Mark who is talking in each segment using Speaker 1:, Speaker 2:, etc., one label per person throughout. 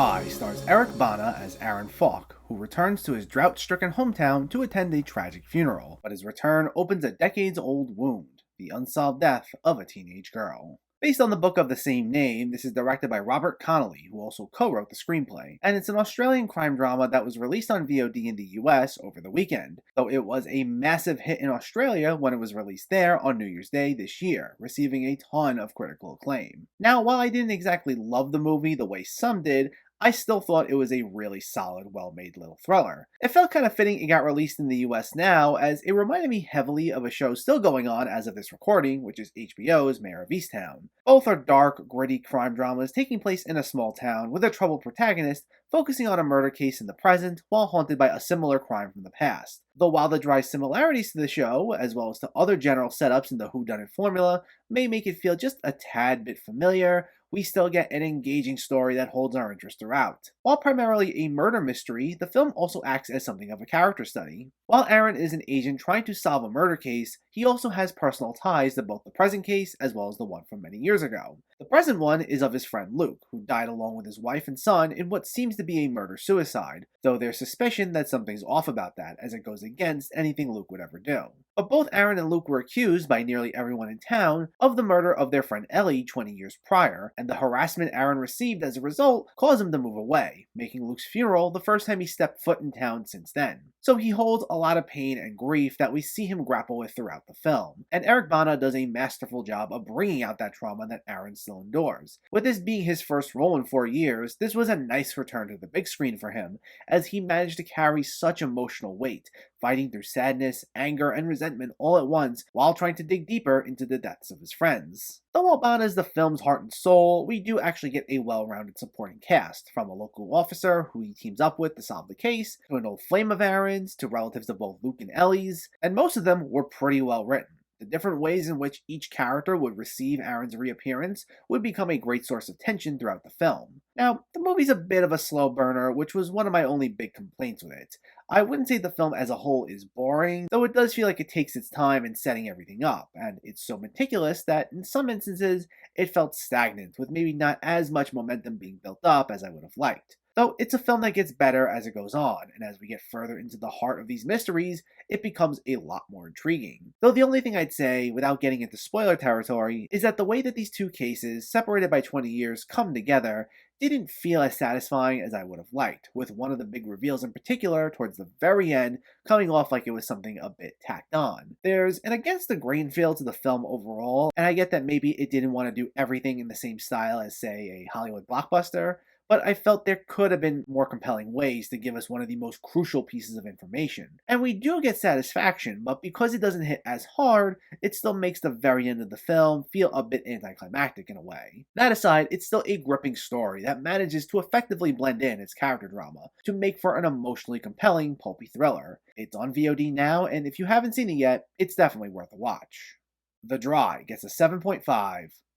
Speaker 1: Dry stars Eric Bana as Aaron Falk, who returns to his drought-stricken hometown to attend a tragic funeral, but his return opens a decades-old wound, the unsolved death of a teenage girl. Based on the book of the same name, this is directed by Robert Connolly, who also co-wrote the screenplay, and it's an Australian crime drama that was released on VOD in the US over the weekend, though it was a massive hit in Australia when it was released there on New Year's Day this year, receiving a ton of critical acclaim. Now, while I didn't exactly love the movie the way some did, I still thought it was a really solid, well-made little thriller. It felt kind of fitting it got released in the US now, as it reminded me heavily of a show still going on as of this recording, which is HBO's Mayor of Easttown. Both are dark, gritty crime dramas taking place in a small town with a troubled protagonist focusing on a murder case in the present while haunted by a similar crime from the past. Though while the dry similarities to the show, as well as to other general setups in the whodunit formula, may make it feel just a tad bit familiar, we still get an engaging story that holds our interest throughout. While primarily a murder mystery, the film also acts as something of a character study. While Aaron is an agent trying to solve a murder case, he also has personal ties to both the present case as well as the one from many years ago. The present one is of his friend Luke, who died along with his wife and son in what seems to be a murder-suicide, though there's suspicion that something's off about that as it goes against anything Luke would ever do. But both Aaron and Luke were accused by nearly everyone in town of the murder of their friend Ellie 20 years prior, and the harassment Aaron received as a result caused him to move away, making Luke's funeral the first time he stepped foot in town since then. So he holds a lot of pain and grief that we see him grapple with throughout the film, and Eric Bana does a masterful job of bringing out that trauma that Aaron still endures. With this being his first role in 4 years, this was a nice return to the big screen for him, as he managed to carry such emotional weight, fighting through sadness, anger, and resentment all at once while trying to dig deeper into the deaths of his friends. Though while Bana is the film's heart and soul, we do actually get a well-rounded supporting cast, from a local officer who he teams up with to solve the case, to an old flame of Aaron's, to relatives of both Luke and Ellie's, and most of them were pretty well written. The different ways in which each character would receive Aaron's reappearance would become a great source of tension throughout the film. Now, the movie's a bit of a slow burner, which was one of my only big complaints with it. I wouldn't say the film as a whole is boring, though it does feel like it takes its time in setting everything up, and it's so meticulous that in some instances it felt stagnant, with maybe not as much momentum being built up as I would have liked. Though it's a film that gets better as it goes on, and as we get further into the heart of these mysteries, it becomes a lot more intriguing. Though the only thing I'd say, without getting into spoiler territory, is that the way that these two cases, separated by 20 years, come together didn't feel as satisfying as I would have liked, with one of the big reveals in particular, towards the very end, coming off like it was something a bit tacked on. There's an against the grain feel to the film overall, and I get that maybe it didn't want to do everything in the same style as, say, a Hollywood blockbuster, but I felt there could have been more compelling ways to give us one of the most crucial pieces of information. And we do get satisfaction, but because it doesn't hit as hard, it still makes the very end of the film feel a bit anticlimactic in a way. That aside, it's still a gripping story that manages to effectively blend in its character drama to make for an emotionally compelling, pulpy thriller. It's on VOD now, and if you haven't seen it yet, it's definitely worth a watch. The Dry gets a 7.5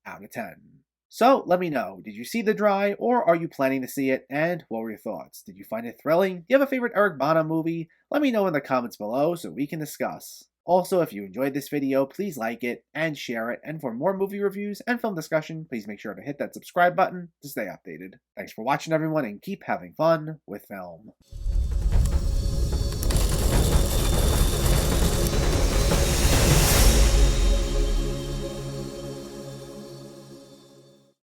Speaker 1: out of 10. So, let me know, did you see The Dry, or are you planning to see it, and what were your thoughts? Did you find it thrilling? Do you have a favorite Eric Bana movie? Let me know in the comments below so we can discuss. Also, if you enjoyed this video, please like it and share it, and for more movie reviews and film discussion, please make sure to hit that subscribe button to stay updated. Thanks for watching everyone, and keep having fun with film.